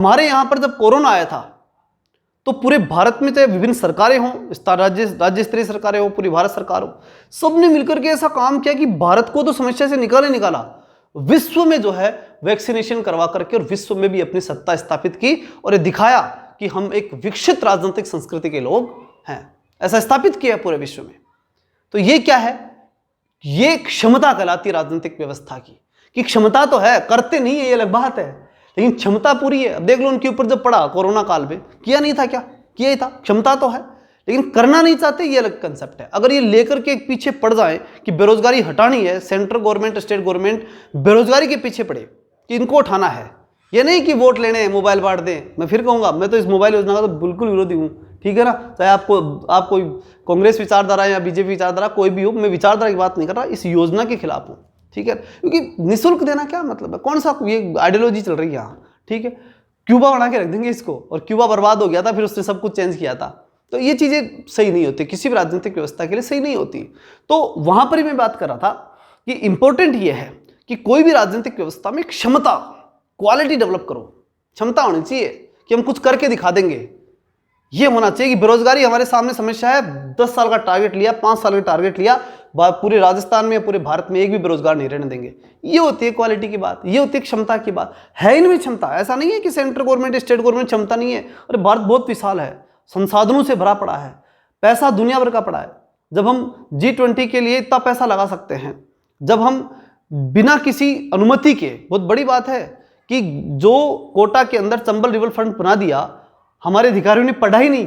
हमारे यहाँ पर जब कोरोना आया था तो पूरे भारत में, चाहे विभिन्न सरकारें हों, राज्य स्तरीय सरकारें हो, पूरी भारत सरकार हो, सबने मिलकर के ऐसा काम किया कि भारत को तो समस्या से निकाला, विश्व में जो है वैक्सीनेशन करवा करके और विश्व में भी अपनी सत्ता स्थापित की और ये दिखाया कि हम एक विकसित राजनीतिक संस्कृति के लोग हैं। ऐसा स्थापित किया पूरे विश्व में। तो ये क्या है? ये क्षमता कहलाती राजनीतिक व्यवस्था की, कि क्षमता तो है, करते नहीं है ये अलग बात है, लेकिन क्षमता पूरी है। अब देख लो उनके ऊपर जब पड़ा कोरोना काल में, किया नहीं था क्या? किया ही था। क्षमता तो है लेकिन करना नहीं चाहते, ये अलग कंसेप्ट है। अगर ये लेकर के एक पीछे पड़ जाए कि बेरोजगारी हटानी है, सेंट्रल गवर्नमेंट स्टेट गवर्नमेंट बेरोजगारी के पीछे पड़े कि इनको उठाना है, ये नहीं कि वोट लेने मोबाइल बांट दें। मैं फिर कहूंगा, मैं तो इस मोबाइल योजना का तो बिल्कुल विरोधी हूँ, ठीक है ना। चाहे आप कोई कांग्रेस विचारधारा या बीजेपी विचारधारा कोई भी हो, मैं विचारधारा की बात नहीं कर रहा, इस योजना के खिलाफ हूँ, ठीक है। क्योंकि निःशुल्क देना क्या मतलब है? कौन सा ये आइडियोलॉजी चल रही है यहाँ, ठीक है। क्यूबा बना के रख देंगे इसको, और क्यूबा बर्बाद हो गया था, फिर उसने सब कुछ चेंज किया था। तो ये चीज़ें सही नहीं होती, किसी भी राजनीतिक व्यवस्था के लिए सही नहीं होती। तो वहाँ पर ही मैं बात कर रहा था कि इंपॉर्टेंट ये है कि कोई भी राजनीतिक व्यवस्था में क्षमता, क्वालिटी डेवलप करो, क्षमता होनी चाहिए कि हम कुछ करके दिखा देंगे। ये होना चाहिए कि बेरोजगारी हमारे सामने समस्या है, 10 साल का टारगेट लिया, 5 साल का टारगेट लिया, पूरे राजस्थान में या पूरे भारत में एक भी बेरोजगार नहीं रहने देंगे। ये होती है क्वालिटी की बात, ये होती है क्षमता की बात। है इनमें क्षमता, ऐसा नहीं है कि सेंट्रल गवर्नमेंट स्टेट गवर्नमेंट क्षमता नहीं है। अरे भारत बहुत विशाल है, संसाधनों से भरा पड़ा है, पैसा दुनिया भर का पड़ा है। जब हम G20 के लिए इतना पैसा लगा सकते हैं, जब हम बिना किसी अनुमति के, बहुत बड़ी बात है कि जो कोटा के अंदर चंबल रिवर फ्रंट बना दिया, हमारे अधिकारियों ने पढ़ा ही नहीं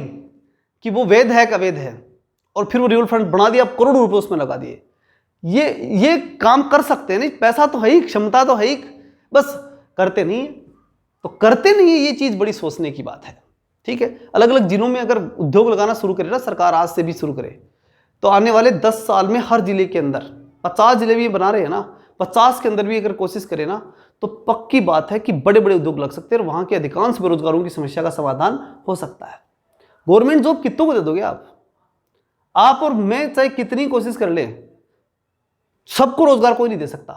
कि वो वैध है का वैध है, और फिर वो रिवर फ्रंट बना दिया, करोड़ों रुपए उसमें लगा दिए। ये काम कर सकते हैं, नहीं पैसा तो है ही, क्षमता तो है ही, बस करते नहीं है। तो करते नहीं है, ये चीज़ बड़ी सोचने की बात है, ठीक है। अलग अलग जिलों में अगर उद्योग लगाना शुरू करे ना सरकार, आज से भी शुरू करे, तो आने वाले 10 साल में हर जिले के अंदर, 50 जिले भी बना रहे हैं ना, 50 के अंदर भी अगर कोशिश करें ना, तो पक्की बात है कि बड़े बड़े उद्योग लग सकते हैं और वहां के अधिकांश बेरोजगारों की समस्या का समाधान हो सकता है। गवर्नमेंट जॉब कितनों को दे दोगे आप और मैं चाहे कितनी कोशिश कर ले, सबको रोजगार कोई नहीं दे सकता।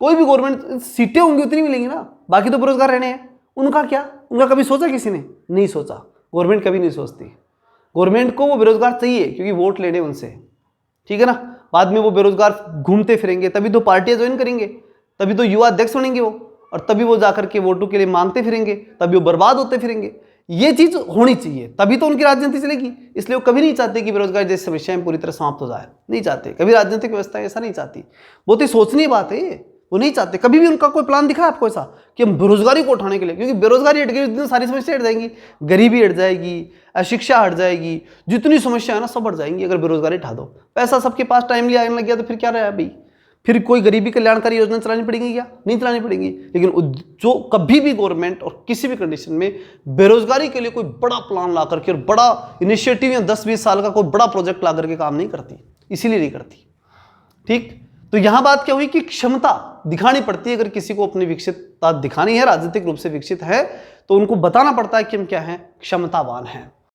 कोई भी गवर्नमेंट सीटें होंगी उतनी मिलेंगी ना, बाकी तो बेरोजगार रहने हैं। उनका क्या? उनका कभी सोचा किसी ने? नहीं सोचा। गवर्नमेंट कभी नहीं सोचती। गवर्नमेंट को वो बेरोजगार चाहिए क्योंकि वोट लेने उनसे, ठीक है ना। बाद में वो बेरोजगार घूमते फिरेंगे, तभी तो पार्टियां ज्वाइन करेंगे, तभी तो युवा अध्यक्ष बनेंगे वो, और तभी वो जाकर के वोटों के लिए मांगते फिरेंगे, तभी वो बर्बाद होते फिरेंगे। ये चीज होनी चाहिए, तभी तो उनकी राजनीति चलेगी। इसलिए वो कभी नहीं चाहते कि बेरोजगारी जैसी समस्याएं पूरी तरह समाप्त हो जाए, नहीं चाहते। कभी राजनीतिक व्यवस्था ऐसा नहीं चाहती। बहुत ही सोचनीय बात है ये, वो नहीं चाहते। कभी भी उनका कोई प्लान दिखा आपको ऐसा कि हम बेरोजगारी को उठाने के लिए? क्योंकि बेरोजगारी हट गई, जितनी सारी समस्याएं हट जाएंगी, गरीबी हट जाएगी, अशिक्षा हट जाएगी, जितनी समस्या है ना सब हट जाएंगी अगर बेरोजगारी हटा दो। पैसा सबके पास टाइमली आने लग गया तो फिर क्या रहा भाई? फिर कोई गरीबी कल्याणकारी योजना चलानी पड़ेगी क्या? नहीं चलानी पड़ेगी। लेकिन जो कभी भी गवर्नमेंट और किसी भी कंडीशन में बेरोजगारी के लिए कोई बड़ा प्लान ला करके और बड़ा इनिशिएटिव या 10-20 साल का कोई बड़ा प्रोजेक्ट ला करके काम नहीं करती, इसीलिए नहीं करती, ठीक। तो यहां बात क्या हुई कि क्षमता दिखानी पड़ती है। अगर किसी को अपनी विकसितता दिखानी है, राजनीतिक रूप से विकसित है, तो उनको बताना पड़ता है कि हम क्या हैं, क्षमतावान हैं।